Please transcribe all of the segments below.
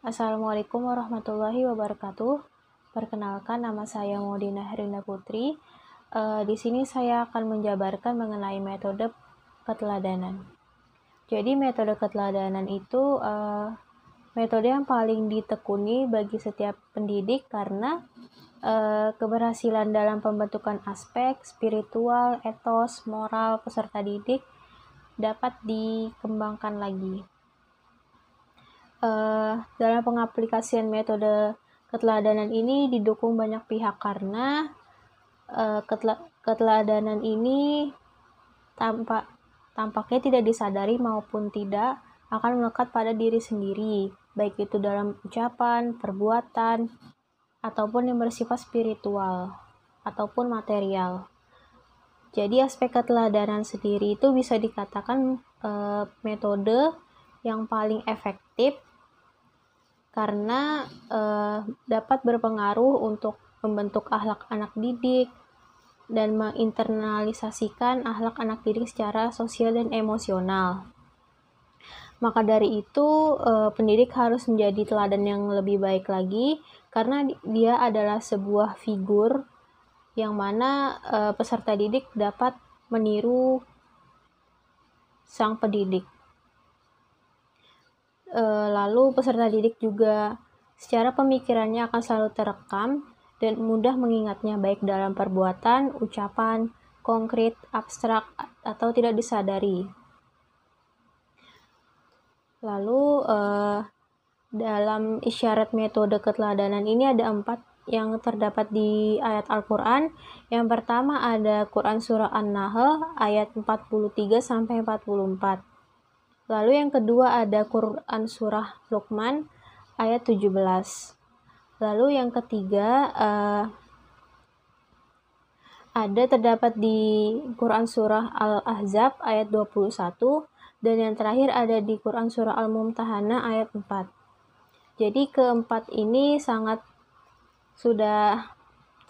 Assalamualaikum warahmatullahi wabarakatuh. Perkenalkan, nama saya Maudina Herina Putri. Di sini saya akan menjabarkan mengenai metode keteladanan. Jadi metode keteladanan itu metode yang paling ditekuni bagi setiap pendidik karena keberhasilan dalam pembentukan aspek spiritual, etos, moral peserta didik dapat dikembangkan lagi. Dalam pengaplikasian metode keteladanan ini didukung banyak pihak karena keteladanan ini tampaknya tidak disadari maupun tidak akan melekat pada diri sendiri, baik itu dalam ucapan, perbuatan, ataupun yang bersifat spiritual ataupun material. Jadi aspek keteladanan sendiri itu bisa dikatakan metode yang paling efektif karena dapat berpengaruh untuk membentuk akhlak anak didik dan menginternalisasikan akhlak anak didik secara sosial dan emosional. Maka dari itu, pendidik harus menjadi teladan yang lebih baik lagi karena dia adalah sebuah figur yang mana peserta didik dapat meniru sang pendidik. Lalu peserta didik juga secara pemikirannya akan selalu terekam dan mudah mengingatnya baik dalam perbuatan, ucapan, konkret, abstrak, atau tidak disadari. Lalu dalam isyarat metode keteladanan ini ada 4 yang terdapat di ayat Al-Quran. Yang pertama ada Quran Surah An-Nahl ayat 43-44. Lalu yang kedua ada Quran Surah Luqman ayat 17. Lalu yang ketiga ada terdapat di Quran Surah Al-Ahzab ayat 21. Dan yang terakhir ada di Quran Surah Al-Mumtahanah ayat 4. Jadi keempat ini sangat sudah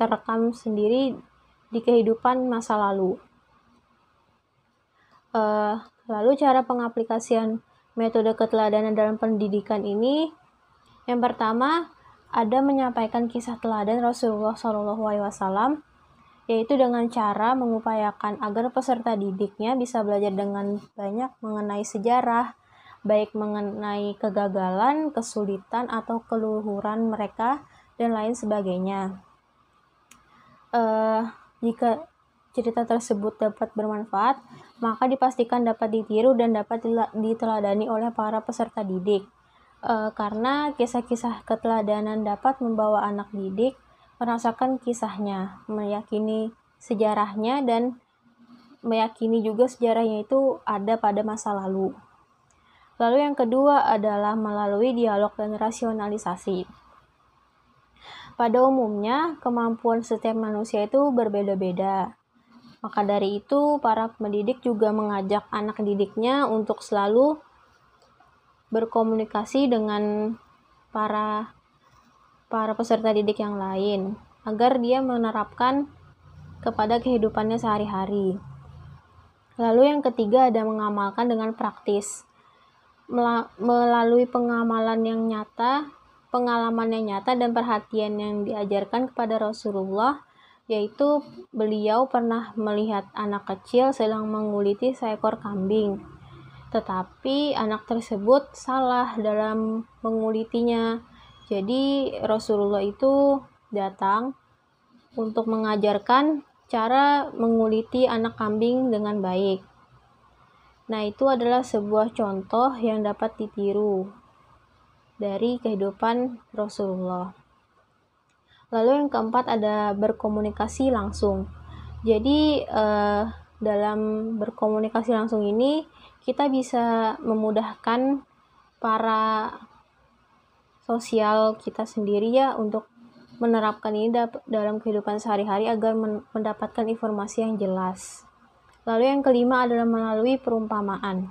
terekam sendiri di kehidupan masa lalu. Lalu cara pengaplikasian metode keteladanan dalam pendidikan ini, yang pertama ada menyampaikan kisah teladan Rasulullah SAW, yaitu dengan cara mengupayakan agar peserta didiknya bisa belajar dengan banyak mengenai sejarah, baik mengenai kegagalan, kesulitan, atau keluhuran mereka, dan lain sebagainya. Jika cerita tersebut dapat bermanfaat, maka dipastikan dapat ditiru dan dapat diteladani oleh para peserta didik. Karena kisah-kisah keteladanan dapat membawa anak didik merasakan kisahnya, meyakini sejarahnya, dan meyakini juga sejarahnya itu ada pada masa lalu. Lalu yang kedua adalah melalui dialog dan rasionalisasi. Pada umumnya, kemampuan setiap manusia itu berbeda-beda. Maka dari itu, para pendidik juga mengajak anak didiknya untuk selalu berkomunikasi dengan para peserta didik yang lain, agar dia menerapkan kepada kehidupannya sehari-hari. Lalu yang ketiga ada mengamalkan dengan praktis. Melalui pengalaman yang nyata dan perhatian yang diajarkan kepada Rasulullah, yaitu beliau pernah melihat anak kecil sedang menguliti seekor kambing. Tetapi anak tersebut salah dalam mengulitinya. Jadi Rasulullah itu datang untuk mengajarkan cara menguliti anak kambing dengan baik. Nah, itu adalah sebuah contoh yang dapat ditiru dari kehidupan Rasulullah. Lalu yang keempat ada berkomunikasi langsung. Jadi dalam berkomunikasi langsung ini kita bisa memudahkan para sosial kita sendiri ya untuk menerapkan ini dalam kehidupan sehari-hari agar mendapatkan informasi yang jelas. Lalu yang kelima adalah melalui perumpamaan.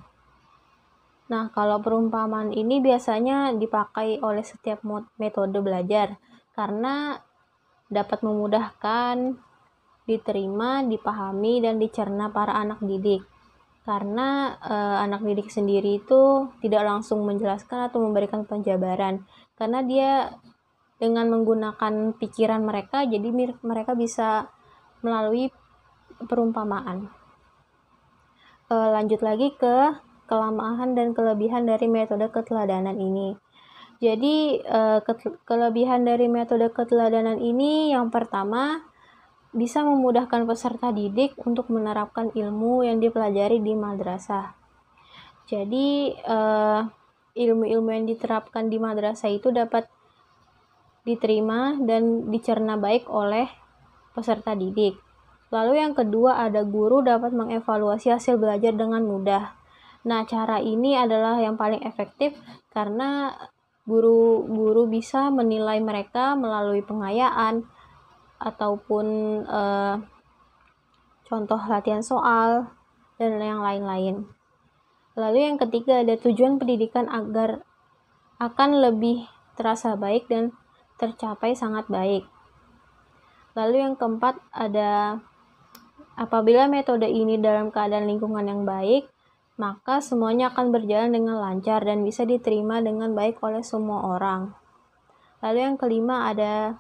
Nah, kalau perumpamaan ini biasanya dipakai oleh setiap metode belajar karena dapat memudahkan, diterima, dipahami, dan dicerna para anak didik. Karena anak didik sendiri itu tidak langsung menjelaskan atau memberikan penjabaran. karena dia dengan menggunakan pikiran mereka, jadi mereka bisa melalui perumpamaan. Lanjut lagi ke kelemahan dan kelebihan dari metode keteladanan ini. Jadi kelebihan dari metode keteladanan ini yang pertama, bisa memudahkan peserta didik untuk menerapkan ilmu yang dipelajari di madrasah. Jadi ilmu-ilmu yang diterapkan di madrasah itu dapat diterima dan dicerna baik oleh peserta didik. Lalu yang kedua, ada guru dapat mengevaluasi hasil belajar dengan mudah. Nah, cara ini adalah yang paling efektif karena guru bisa menilai mereka melalui pengayaan ataupun contoh latihan soal dan yang lain-lain. Lalu yang ketiga, ada tujuan pendidikan agar akan lebih terasa baik dan tercapai sangat baik. Lalu yang keempat, ada apabila metode ini dalam keadaan lingkungan yang baik, maka semuanya akan berjalan dengan lancar dan bisa diterima dengan baik oleh semua orang. Lalu yang kelima, ada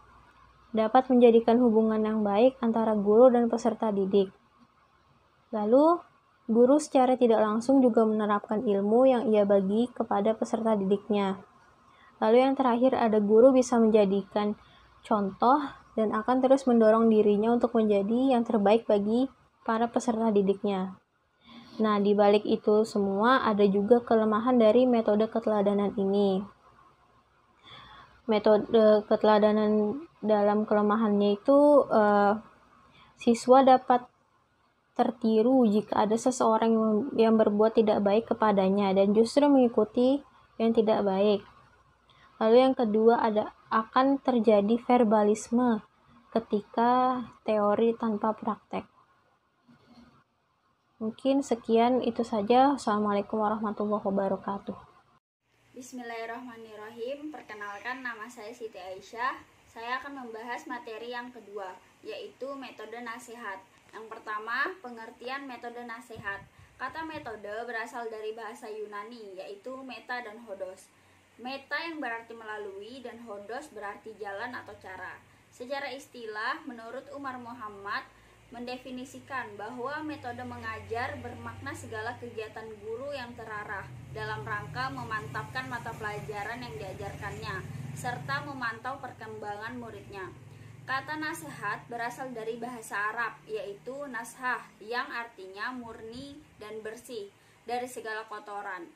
dapat menjadikan hubungan yang baik antara guru dan peserta didik. Lalu, guru secara tidak langsung juga menerapkan ilmu yang ia bagi kepada peserta didiknya. Lalu yang terakhir, ada guru bisa menjadikan contoh dan akan terus mendorong dirinya untuk menjadi yang terbaik bagi para peserta didiknya. Nah, di balik itu semua ada juga kelemahan dari metode keteladanan ini. Metode keteladanan dalam kelemahannya itu siswa dapat tertiru jika ada seseorang yang berbuat tidak baik kepadanya dan justru mengikuti yang tidak baik. Lalu yang kedua, akan terjadi verbalisme ketika teori tanpa praktek. Mungkin sekian itu saja. Assalamualaikum warahmatullahi wabarakatuh. Bismillahirrahmanirrahim. Perkenalkan, nama saya Siti Aisyah. Saya akan membahas materi yang kedua, yaitu metode nasihat. Yang pertama, pengertian metode nasihat. Kata metode berasal dari bahasa Yunani, yaitu meta dan hodos. Meta yang berarti melalui dan hodos berarti jalan atau cara. Secara istilah, menurut Umar Muhammad, mendefinisikan bahwa metode mengajar bermakna segala kegiatan guru yang terarah dalam rangka memantapkan mata pelajaran yang diajarkannya, serta memantau perkembangan muridnya. Kata nasihat berasal dari bahasa Arab, yaitu nashah, yang artinya murni dan bersih dari segala kotoran.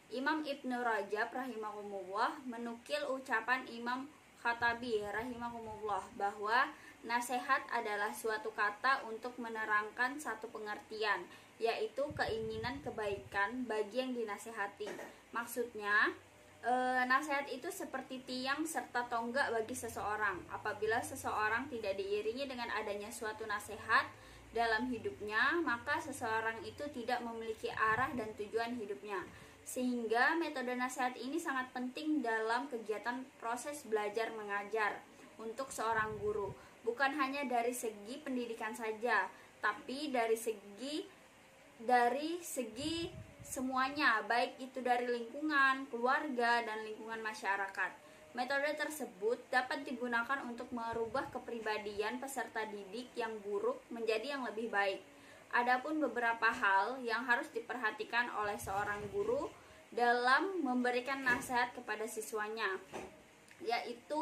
Imam Ibnu Rajab rahimahumullah menukil ucapan Imam Khattabi rahimahumullah bahwa nasihat adalah suatu kata untuk menerangkan satu pengertian, yaitu keinginan kebaikan bagi yang dinasehati. Maksudnya, nasihat itu seperti tiang serta tonggak bagi seseorang. Apabila seseorang tidak diiringi dengan adanya suatu nasihat dalam hidupnya, maka seseorang itu tidak memiliki arah dan tujuan hidupnya. Sehingga metode nasihat ini sangat penting dalam kegiatan proses belajar mengajar untuk seorang guru. Bukan hanya dari segi pendidikan saja, tapi dari segi semuanya, baik itu dari lingkungan, keluarga, dan lingkungan masyarakat. Metode tersebut dapat digunakan untuk merubah kepribadian peserta didik yang buruk menjadi yang lebih baik. Adapun beberapa hal yang harus diperhatikan oleh seorang guru dalam memberikan nasihat kepada siswanya, yaitu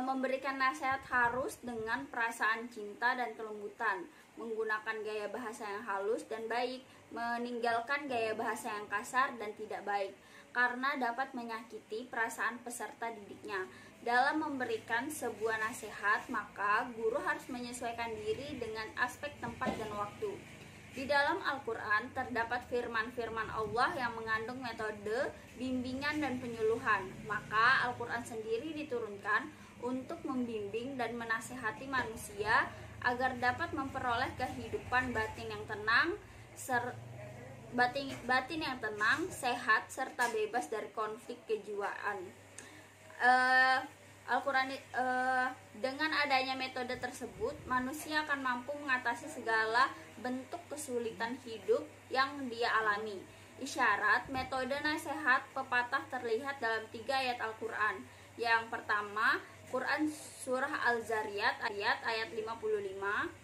memberikan nasihat harus dengan perasaan cinta dan kelembutan, menggunakan gaya bahasa yang halus dan baik, meninggalkan gaya bahasa yang kasar dan tidak baik, karena dapat menyakiti perasaan peserta didiknya. Dalam memberikan sebuah nasihat, maka guru harus menyesuaikan diri dengan aspek tempat dan waktu. Di dalam Al-Quran terdapat firman-firman Allah yang mengandung metode bimbingan dan penyuluhan. Maka Al-Quran sendiri diturunkan untuk membimbing dan menasihati manusia agar dapat memperoleh kehidupan batin yang tenang, sehat, serta bebas dari konflik kejiwaan. Al-Quran dengan adanya metode tersebut, manusia akan mampu mengatasi segala bentuk kesulitan hidup yang dia alami. Isyarat metode nasihat pepatah terlihat dalam 3 ayat Al-Quran. Yang pertama, Quran Surah Al-Zariyat ayat 55.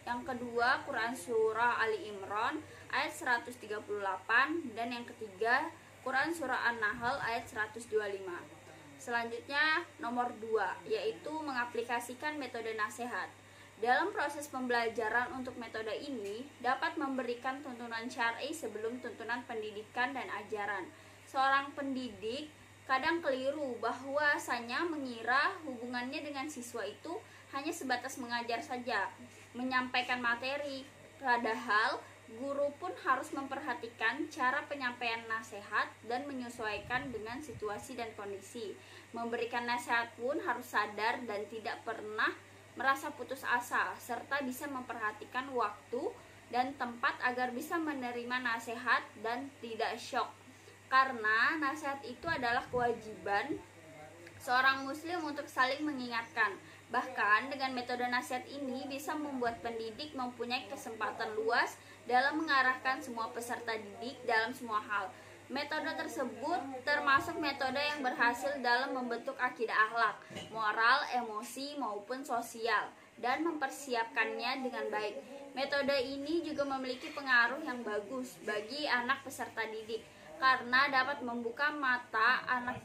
Yang kedua, Quran Surah Ali Imran ayat 138. Dan yang ketiga, Quran Surah An-Nahl ayat 125. Selanjutnya, nomor 2, yaitu mengaplikasikan metode nasihat. Dalam proses pembelajaran untuk metode ini dapat memberikan tuntunan syar'i sebelum tuntunan pendidikan dan ajaran. Seorang pendidik kadang keliru bahwasanya mengira hubungannya dengan siswa itu hanya sebatas mengajar saja, menyampaikan materi. Padahal guru pun harus memperhatikan cara penyampaian nasihat dan menyesuaikan dengan situasi dan kondisi. Memberikan nasihat pun harus sadar dan tidak pernah merasa putus asa, serta bisa memperhatikan waktu dan tempat agar bisa menerima nasihat dan tidak syok. Karena nasihat itu adalah kewajiban seorang muslim untuk saling mengingatkan. Bahkan dengan metode nasihat ini bisa membuat pendidik mempunyai kesempatan luas dalam mengarahkan semua peserta didik dalam semua hal. Metode tersebut termasuk metode yang berhasil dalam membentuk akidah akhlak, moral, emosi maupun sosial dan mempersiapkannya dengan baik. Metode ini juga memiliki pengaruh yang bagus bagi anak peserta didik karena dapat membuka mata anak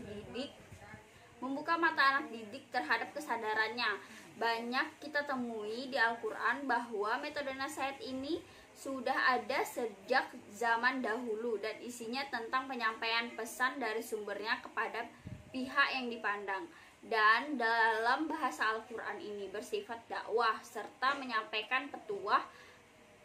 didik terhadap kesadarannya. Banyak kita temui di Al-Quran bahwa metode nasihat ini sudah ada sejak zaman dahulu dan isinya tentang penyampaian pesan dari sumbernya kepada pihak yang dipandang. Dan dalam bahasa Al-Quran ini bersifat dakwah serta menyampaikan petuah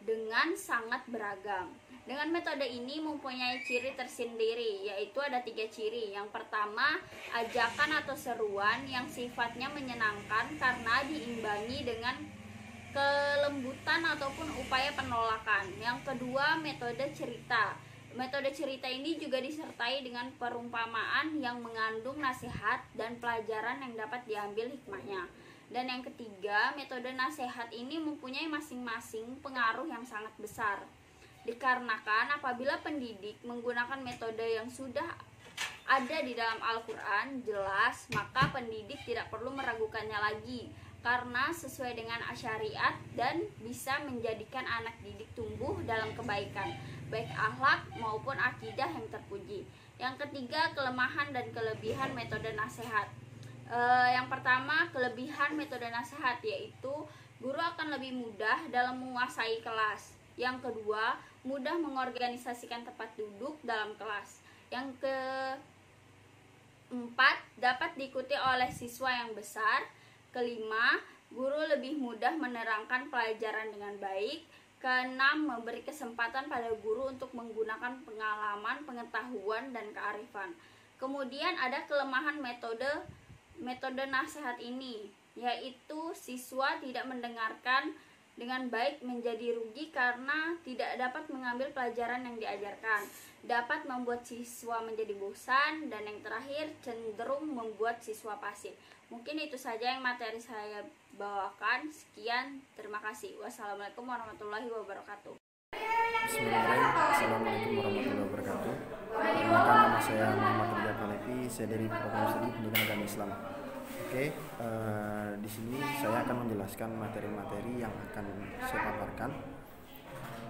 dengan sangat beragam. Dengan metode ini mempunyai ciri tersendiri, yaitu ada 3 ciri. Yang pertama, ajakan atau seruan yang sifatnya menyenangkan karena diimbangi dengan kelembutan ataupun upaya penolakan. Yang kedua, metode cerita. Metode cerita ini juga disertai dengan perumpamaan yang mengandung nasihat dan pelajaran yang dapat diambil hikmahnya. Dan yang ketiga, metode nasihat ini mempunyai masing-masing pengaruh yang sangat besar. Dikarenakan apabila pendidik menggunakan metode yang sudah ada di dalam Al-Quran jelas, maka pendidik tidak perlu meragukannya lagi karena sesuai dengan syariat dan bisa menjadikan anak didik tumbuh dalam kebaikan, baik akhlak maupun akidah yang terpuji. Yang ketiga, kelemahan dan kelebihan metode nasihat. Yang pertama, kelebihan metode nasihat yaitu guru akan lebih mudah dalam menguasai kelas. Yang kedua, mudah mengorganisasikan tempat duduk dalam kelas. Yang keempat, dapat diikuti oleh siswa yang besar. Kelima, guru lebih mudah menerangkan pelajaran dengan baik. Keenam, memberi kesempatan pada guru untuk menggunakan pengalaman, pengetahuan, dan kearifan. Kemudian ada kelemahan metode nasihat ini, yaitu siswa tidak mendengarkan dengan baik, menjadi rugi karena tidak dapat mengambil pelajaran yang diajarkan, dapat membuat siswa menjadi bosan, dan yang terakhir cenderung membuat siswa pasif. Mungkin itu saja yang materi saya bawakan. Sekian, terima kasih. Wassalamualaikum warahmatullahi wabarakatuh. Bismillahirrahmanirrahim. Assalamualaikum warahmatullahi wabarakatuh. Perkenalkan, nama saya Muhammad Ridha Kalepi, saya dari Program Studi Pendidikan Agama Islam. Di sini saya akan menjelaskan materi-materi yang akan saya paparkan,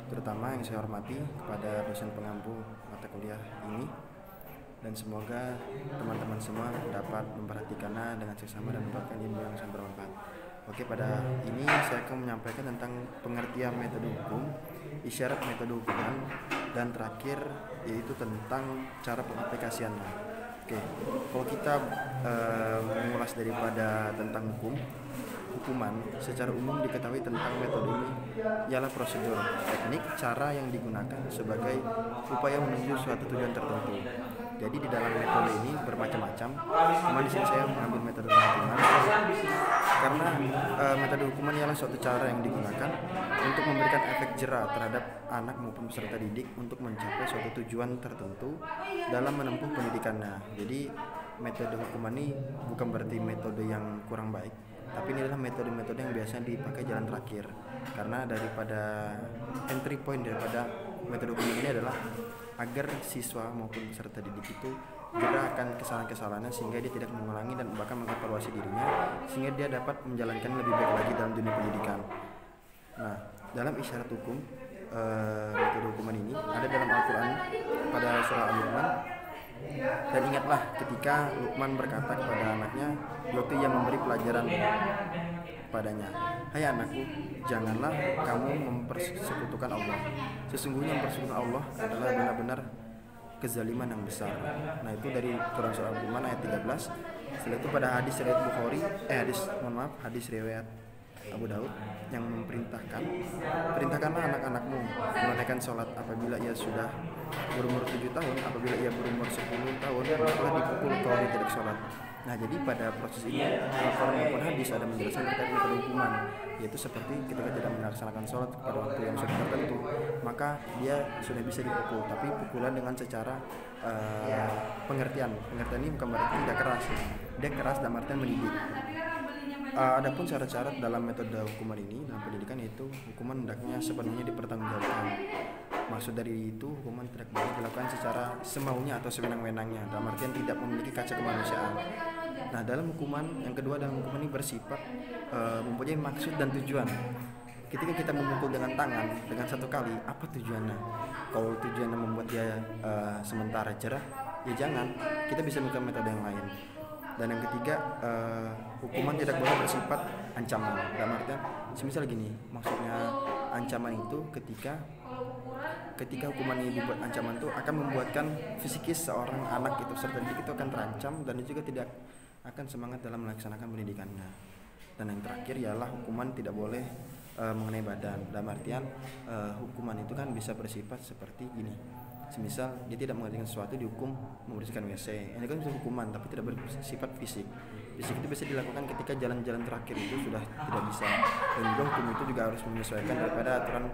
terutama yang saya hormati kepada dosen pengampu mata kuliah ini, dan semoga teman-teman semua dapat memperhatikannya dengan seksama dan mendapatkan ilmu yang sangat bermanfaat. Pada ini saya akan menyampaikan tentang pengertian metode hukum, isyarat metode hukuman, dan terakhir yaitu tentang cara pengaplikasiannya. Kalau kita mengulas daripada tentang hukuman, secara umum diketahui tentang metode ini ialah prosedur, teknik, cara yang digunakan sebagai upaya menuju suatu tujuan tertentu. Jadi di dalam metode ini bermacam-macam. Cuma di sini saya mengambil metode hukuman karena metode hukuman ialah suatu cara yang digunakan untuk memberikan efek jera terhadap anak maupun peserta didik untuk mencapai suatu tujuan tertentu dalam menempuh pendidikannya. Jadi metode hukuman ini bukan berarti metode yang kurang baik, tapi ini adalah metode-metode yang biasa dipakai jalan terakhir, karena daripada entry point daripada metode hukum ini adalah agar siswa maupun peserta didik itu jeda akan kesalahan-kesalahannya sehingga dia tidak mengulangi dan bahkan mengevaluasi dirinya sehingga dia dapat menjalankan lebih baik lagi dalam dunia pendidikan. Nah, dalam isyarat hukum metode hukuman ini ada dalam Al-Quran pada surah Al-Luqman. Dan ingatlah ketika Luqman berkata kepada anaknya waktu ia memberi pelajaran padanya, hai anakku, janganlah kamu mempersekutukan Allah. Sesungguhnya mempersekutukan Allah adalah benar-benar kezaliman yang besar. Nah, itu dari Quran surah Al-Luqman ayat 13. Setelah itu pada hadis riwayat Bukhari, hadis riwayat Abu Daud yang perintahkanlah anak-anakmu menunaikan sholat apabila ia sudah berumur 7 tahun, apabila ia berumur 10 tahun maka dipukul kalau dia tidak sholat. Nah, jadi pada proses ini Al-Quran maupun hadis ada menjelaskan terkait metode hukuman, yaitu seperti ketika tidak melaksanakan sholat pada waktu yang sudah tertentu maka dia sudah bisa dipukul, tapi pukulan dengan secara pengertian ini bukan berarti tidak keras, dia keras dalam artian mendidik. Adapun syarat-syarat dalam metode hukuman ini dalam pendidikan yaitu hukuman hendaknya sepenuhnya dipertanggungjawabkan. Maksud dari itu hukuman tidak boleh dilakukan secara semaunya atau sewenang-wenangnya, dalam artian tidak memiliki kaca kemanusiaan. Nah, dalam hukuman yang kedua, dalam hukuman ini bersifat mempunyai maksud dan tujuan. Ketika kita memukul dengan tangan dengan satu kali, apa tujuannya? Kalau tujuannya membuat dia sementara jerah, ya jangan. Kita bisa melakukan metode yang lain. Dan yang ketiga, hukuman tidak boleh bersifat ancaman. Dalam artian, semisal gini, maksudnya ancaman itu ketika hukuman ini dibuat ancaman itu akan membuatkan fisikis seorang anak itu serta didik itu akan terancam dan juga tidak akan semangat dalam melaksanakan pendidikannya. Dan yang terakhir ialah hukuman tidak boleh mengenai badan. Dalam artian hukuman itu kan bisa bersifat seperti gini. Semisal dia tidak mengerjakan sesuatu dihukum membersihkan WC, ini kan hukuman tapi tidak bersifat fisik. Fisik itu bisa dilakukan ketika jalan-jalan terakhir itu sudah tidak bisa. Dan juga hukum itu juga harus menyesuaikan daripada aturan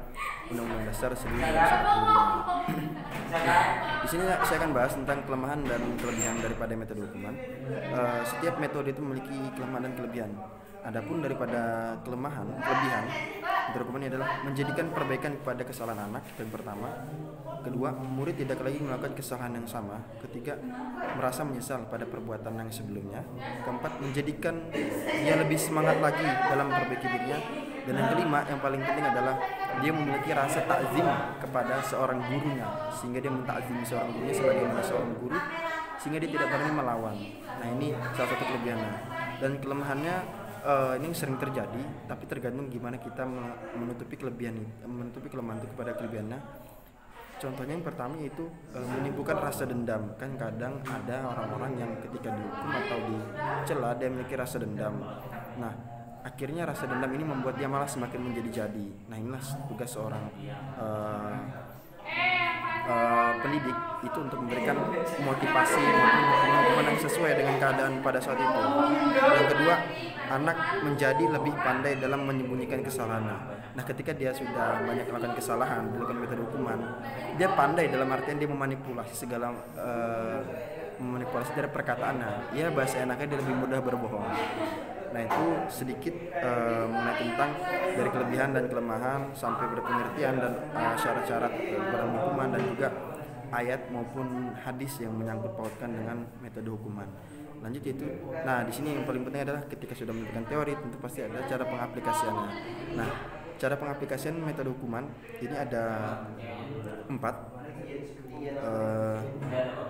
Undang-Undang Dasar 1945. Nah, di sini saya akan bahas tentang kelemahan dan kelebihan daripada metode hukuman. Setiap metode itu memiliki kelemahan dan kelebihan. Adapun daripada kelebihan metode hukuman ini adalah menjadikan perbaikan kepada kesalahan anak yang pertama. Kedua, murid tidak lagi melakukan kesalahan yang sama. Ketiga, merasa menyesal pada perbuatan yang sebelumnya. Keempat, menjadikan dia lebih semangat lagi dalam memperbaiki dirinya. Dan yang kelima, yang paling penting adalah dia memiliki rasa takzim kepada seorang gurunya, sehingga dia mentakzimi seorang gurunya sebagaimana seorang guru, sehingga dia tidak berani melawan. Nah, ini salah satu kelebihannya. Dan kelemahannya ini sering terjadi, tapi tergantung gimana kita menutupi kelemahan itu kepada kelebihannya. Contohnya yang pertama yaitu menimbulkan rasa dendam. Kan kadang ada orang-orang yang ketika dihukum atau dicela dia memiliki rasa dendam. Nah, akhirnya rasa dendam ini membuat dia malah semakin menjadi-jadi. Nah, inilah tugas seorang pendidik itu untuk memberikan motivasi hukuman yang sesuai dengan keadaan pada saat itu. Yang kedua, anak menjadi lebih pandai dalam menyembunyikan kesalahannya. Nah, ketika dia sudah banyak melakukan kesalahan dilakukan metode hukuman, dia pandai dalam artian dia memanipulasi dari perkataannya. Ya, bahasa enaknya dia lebih mudah berbohong. Nah, itu sedikit mengenai tentang dari kelebihan dan kelemahan sampai berpengertian dan syarat-syarat dalam hukuman dan juga ayat maupun hadis yang menyangkut pautkan dengan metode hukuman. Lanjut itu. Nah, di sini yang paling penting adalah ketika sudah menentukan teori tentu pasti ada cara pengaplikasiannya. Nah, cara pengaplikasian metode hukuman ini ada 4.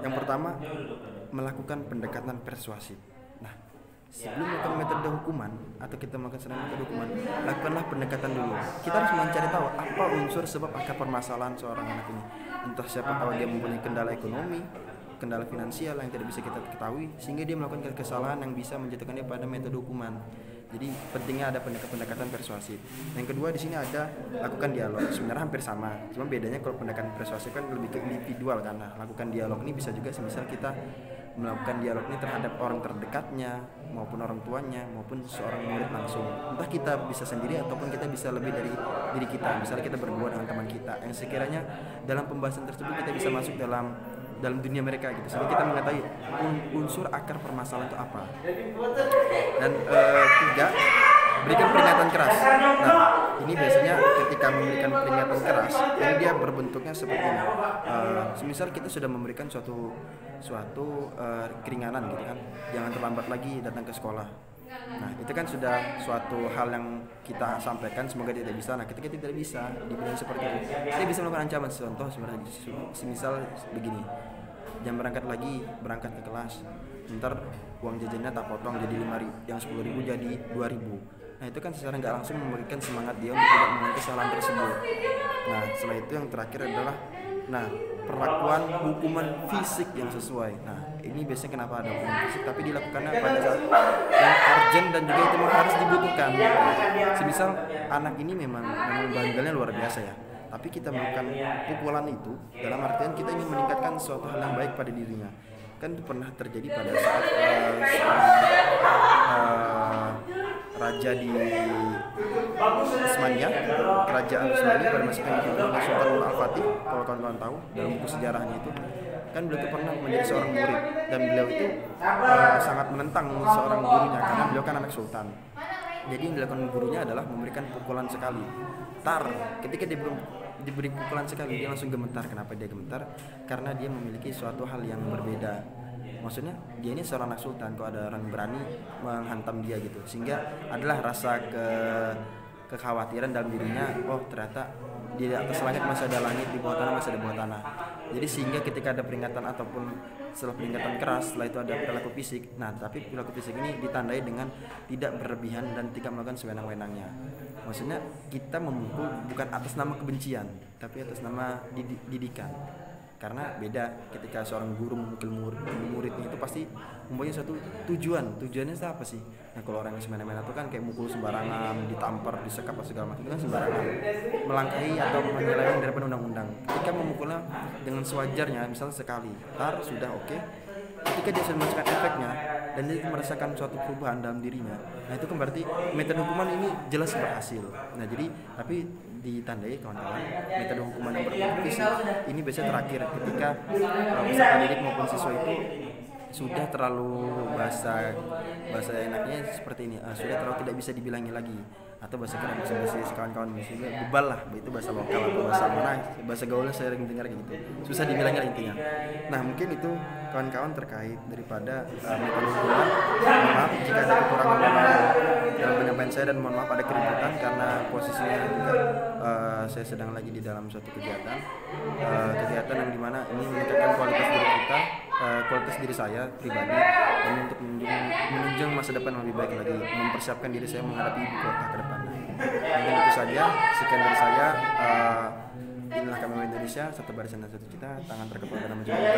Yang pertama, melakukan pendekatan persuasif. Nah, sebelum melakukan metode hukuman atau kita melakukan metode hukuman, lakukanlah pendekatan dulu. Kita harus mencari tahu apa unsur sebab akar permasalahan seorang anak ini. Entah siapa tahu dia mempunyai kendala ekonomi, kendala finansial yang tidak bisa kita ketahui, sehingga dia melakukan kesalahan yang bisa menjatuhkan dia pada metode hukuman. Jadi pentingnya ada pendekatan persuasif. Yang kedua di sini ada lakukan dialog. Sebenarnya hampir sama, cuma bedanya kalau pendekatan persuasif kan lebih ke individual kan. Nah, lakukan dialog ini bisa juga semisal kita melakukan dialog ini terhadap orang terdekatnya maupun orang tuanya maupun seorang murid langsung. Entah kita bisa sendiri ataupun kita bisa lebih dari diri kita. Misalnya kita berdua dengan teman kita yang sekiranya dalam pembahasan tersebut kita bisa masuk dalam dunia mereka gitu, sehingga kita mengetahui unsur akar permasalahan itu apa. Dan 3, berikan peringatan keras. Nah, ini biasanya ketika memberikan peringatan keras, ini dia berbentuknya seperti ini. Semisal kita sudah memberikan suatu keringanan gitu kan, jangan terlambat lagi datang ke sekolah. Nah, itu kan sudah suatu hal yang kita sampaikan, semoga tidak bisa. Nah, ketika tidak bisa dibilang seperti itu, kita bisa melakukan ancaman. Contoh sebenarnya semisal begini, jam berangkat ke kelas, ntar uang jajannya tak potong jadi 5.000, yang 10.000 jadi 2.000. Nah, itu kan secara nggak langsung memberikan semangat dia untuk tidak mengulangi kesalahan tersebut. Nah, setelah itu yang terakhir adalah perlakuan hukuman fisik yang sesuai. Nah, ini biasanya kenapa ada hukuman fisik, tapi dilakukannya pada saat yang urgent dan juga itu harus dibutuhkan. Semisal anak ini memang bandalnya luar biasa ya, tapi kita melakukan pukulan itu dalam artian kita ingin meningkatkan suatu hal yang baik pada dirinya. Kan itu pernah terjadi pada saat raja di Osmania, kerajaan Utsmani pada masa itu Sultan Al-Fatih, kalau kawan-kawan tahu dalam buku sejarahnya itu kan beliau itu pernah menjadi seorang murid, dan beliau itu sangat menentang seorang gurunya karena beliau kan anak sultan. Jadi yang dilakukan gurunya adalah memberikan pukulan sekali. Ketika dia diberi pukulan sekali, dia langsung gemetar. Kenapa dia gemetar? Karena dia memiliki suatu hal yang berbeda. Maksudnya dia ini seorang anak sultan, kok ada orang berani menghantam dia gitu, sehingga adalah rasa kekhawatiran dalam dirinya. Oh, ternyata di atas langit masih ada langit, di bawah tanah masih ada bawah tanah. Jadi sehingga ketika ada peringatan ataupun setelah peringatan keras, setelah itu ada perilaku fisik. Nah, tapi perilaku fisik ini ditandai dengan tidak berlebihan dan tidak melakukan sewenang-wenangnya. Maksudnya kita memukul bukan atas nama kebencian, tapi atas nama didikan. Karena beda ketika seorang guru memukul muridnya itu pasti mempunyai suatu tujuan. Tujuannya apa sih? Nah, kalau orang yang semena-mena itu kan kayak mukul sembarangan, ditampar, disekap atau segala macam, itu kan sembarangan, melangkahi atau menyeleweng daripada undang-undang. Ketika memukulnya dengan sewajarnya, misalnya sekali, sudah oke. Ketika dia sudah merasakan efeknya dan dia merasakan suatu perubahan dalam dirinya, nah itu kan berarti metode hukuman ini jelas berhasil. Nah, jadi tapi ditandai kawan-kawan, metode hukuman yang berbentuk ini biasanya terakhir ketika peserta didik maupun siswa itu sudah terlalu bahasa enaknya seperti ini, sudah terlalu tidak bisa dibilangi lagi, atau bahasa kawan-kawan misalnya bebal lah, itu bahasa lokal atau bahasa mana, bahasa gaulnya saya sering dengar gitu, susah dibilangnya intinya. Nah, mungkin itu kawan-kawan terkait daripada metode hukuman. Mohon maaf jika ada kekurangan dalam penyampaian saya, dan mohon maaf ada keributan karena posisinya juga saya sedang lagi di dalam suatu kegiatan yang dimana ini meningkatkan kualitas diri kita, kualitas diri saya pribadi, dan untuk menunjang masa depan yang lebih baik lagi, mempersiapkan diri saya menghadapi ibu kota ke depan. Mungkin itu saja, sekian dari saya. Inilah kami Indonesia, satu barisan dan satu cita, tangan terkepal dalam menjaga.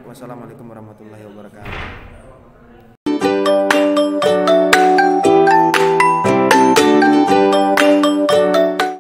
Wassalamualaikum warahmatullahi wabarakatuh.